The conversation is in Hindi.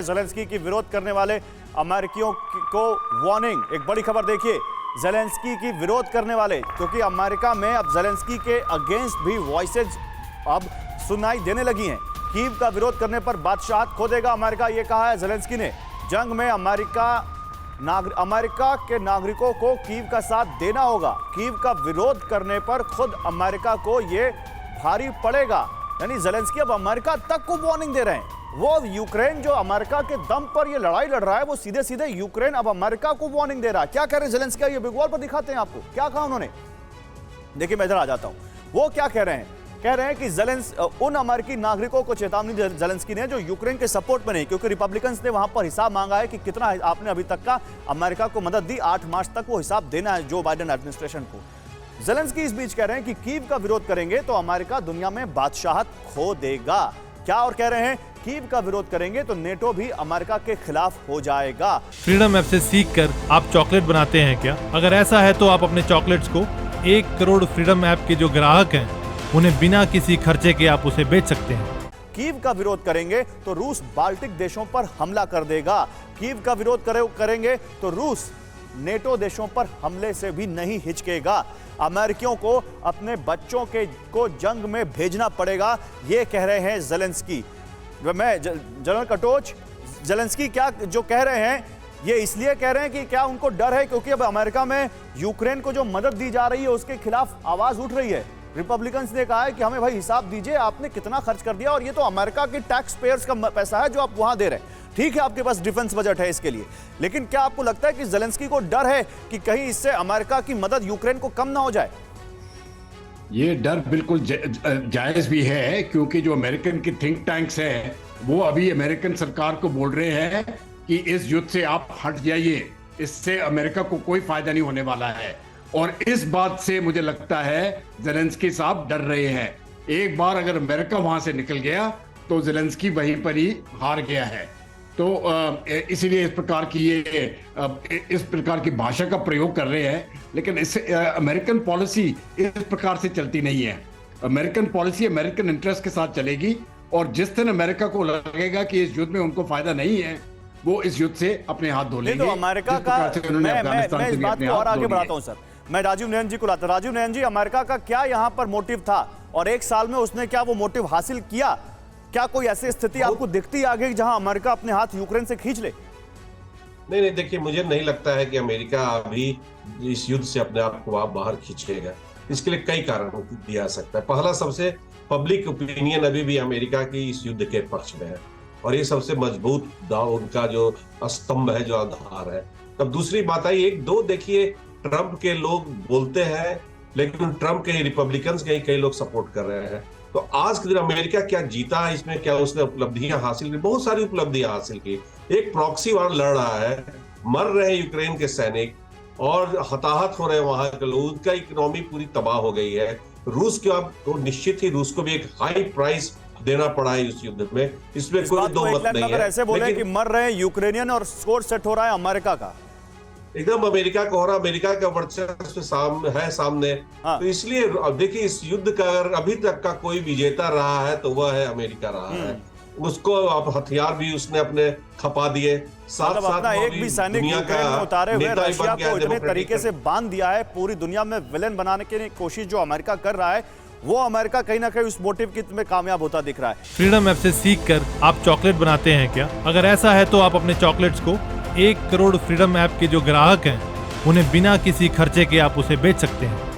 ज़ेलेंस्की की विरोध करने वाले अमेरिकियों को वार्निंग। एक बड़ी खबर देखिए, ज़ेलेंस्की की विरोध करने वाले, क्योंकि अमेरिका में अब ज़ेलेंस्की के अगेंस्ट भी वॉइसेज अब सुनाई देने लगी हैं। कीव का विरोध करने पर बादशाहत खो देगा अमेरिका, ये कहा है ज़ेलेंस्की ने। जंग में अमेरिका के नागरिकों को कीव का साथ देना होगा। कीव का विरोध करने पर खुद अमेरिका को यह भारी पड़ेगा। यानी ज़ेलेंस्की अब अमेरिका तक को वार्निंग दे रहे हैं। वो यूक्रेन जो अमेरिका के दम पर ये लड़ाई लड़ रहा है, वो सीधे सीधे यूक्रेन अब अमेरिका को वार्निंग दे रहा है। क्या कह रहे हैं ज़ेलेंस्की, ये बिग वॉल पर दिखाते हैं आपको क्या कहा उन्होंने। देखिए मैं इधर आ जाता हूं, वो क्या कह रहे हैं। कह रहे हैं कि उन अमेरिकी नागरिकों को चेतावनी दी ज़ेलेंस्की ने जो यूक्रेन के सपोर्ट में नहीं, क्योंकि रिपब्लिकन्स ने वहां पर हिसाब मांगा है कि कितना आपने अभी तक का अमेरिका को मदद दी। 8 मार्च तक वो हिसाब देना है जो बाइडेन एडमिनिस्ट्रेशन को। ज़ेलेंस्की इस बीच कह रहे हैं कि कीव का विरोध करेंगे तो अमेरिका दुनिया में बादशाहत खो देगा। क्या और कह रहे हैं, कीव का विरोध करेंगे तो नेटो भी अमेरिका के खिलाफ हो जाएगा। फ्रीडम ऐप से सीखकर आप चॉकलेट बनाते हैं क्या? अगर ऐसा है तो आप अपने चॉकलेट्स को 1 करोड़ फ्रीडम ऐप के जो ग्राहक हैं उन्हें बिना किसी खर्चे के आप उसे बेच सकते हैं। कीव का विरोध करेंगे तो रूस बाल्टिक देशों पर हमला कर देगा। कीव का विरोध करेंगे तो रूस नेटो देशों पर हमले से भी नहीं हिचकेगा। अमेरिकियों को अपने बच्चों को जंग में भेजना पड़ेगा, ये कह रहे हैं ज़ेलेंस्की। मैं जनरल कटोच, ज़ेलेंस्की क्या जो कह रहे हैं ये इसलिए कह रहे हैं कि क्या उनको डर है क्योंकि अब अमेरिका में यूक्रेन को जो मदद दी जा रही है उसके खिलाफ आवाज उठ रही है। रिपब्लिकन्स ने कहा है कि हमें भाई हिसाब दीजिए, आपने कितना खर्च कर दिया और ये तो अमेरिका के टैक्स पेयर्स का पैसा है जो आप वहां दे रहे हैं। ठीक है, आपके पास डिफेंस बजट है इसके लिए, लेकिन क्या आपको लगता है कि ज़ेलेंस्की को डर है कि कहीं इससे अमेरिका की मदद यूक्रेन को कम ना हो जाए? ये डर बिल्कुल जायज भी है, क्योंकि जो अमेरिकन की थिंक टैंक्स है वो अभी अमेरिकन सरकार को बोल रहे हैं कि इस युद्ध से आप हट जाइए, इससे अमेरिका को कोई फायदा नहीं होने वाला है। और इस बात से मुझे लगता है ज़ेलेंस्की साहब डर रहे हैं। एक बार अगर अमेरिका वहां से निकल गया तो ज़ेलेंस्की वहीं पर ही हार गया है। तो इसीलिए इस प्रकार की भाषा का प्रयोग कर रहे हैं। लेकिन इससे अमेरिकन पॉलिसी इस प्रकार से चलती नहीं है। अमेरिकन पॉलिसी अमेरिकन इंटरेस्ट के साथ चलेगी, और जिस दिन अमेरिका को लगेगा कि इस युद्ध में उनको फायदा नहीं है, वो इस युद्ध से अपने हाथ धो लेंगे। तो अमेरिका का मैं इस बात को और आगे बढ़ाता हूं सर। मैं राजीव नयन जी को लाता। राजीव नयन जी, अमेरिका का क्या यहां पर मोटिव था और 1 साल में उसने क्या वो मोटिव हासिल किया? क्या कोई ऐसी स्थिति आपको दिखती है आगे जहां अमेरिका अपने हाथ यूक्रेन से खींच ले? नहीं, देखिए मुझे नहीं लगता है कि अमेरिका अभी इस युद्ध से अपने आप को बाहर खींचेगा। इसके लिए कई कारणों दिया जा सकता है। पहला, सबसे पब्लिक ओपिनियन अभी भी अमेरिका की इस युद्ध के पक्ष में है, और ये सबसे मजबूत उनका जो स्तंभ है, जो आधार है। तब दूसरी बात आई, 1-2 देखिए ट्रंप के लोग बोलते हैं, लेकिन ट्रंप के रिपब्लिकन्स के कई लोग सपोर्ट कर रहे हैं। तो आज के दिन अमेरिका क्या जीता है इसमें, क्या उसने उपलब्धियां हासिल की? बहुत सारी उपलब्धियां हासिल की। एक प्रॉक्सी वार लड़ रहा है, मर रहे हैं यूक्रेन के सैनिक और हताहत हो रहे हैं वहां के लोग, उनका इकोनॉमी पूरी तबाह हो गई है। रूस के अब तो निश्चित ही रूस को भी एक हाई प्राइस देना पड़ा है इस युद्ध में, इसमें कोई दो मत नहीं है। ऐसे बोले कि मर रहे हैं यूक्रेनियन और स्कोर सेट हो रहा है अमेरिका का। एकदम अमेरिका का हो रहा, अमेरिका का वर्चस्व सामने। हाँ। तो इसलिए अब देखिए, इस युद्ध का अगर अभी तक का कोई विजेता रहा है तो वह है अमेरिका रहा है। उसको अब हथियार भी उसने अपने खपा दिए, साथ साथ एक भी सैनिक यूक्रेन में उतारे हुए रशिया को इतने तरीके से बांध दिया है। पूरी दुनिया में विलेन बनाने की कोशिश जो अमेरिका कर रहा है, वो अमेरिका कहीं ना कहीं उस मोटिव की में कामयाब होता दिख रहा है। फ्रीडम ऐप से सीखकर आप चॉकलेट बनाते हैं क्या? अगर ऐसा है तो आप अपने चॉकलेट्स को 1 करोड़ फ्रीडम ऐप के जो ग्राहक हैं उन्हें बिना किसी खर्चे के आप उसे बेच सकते हैं।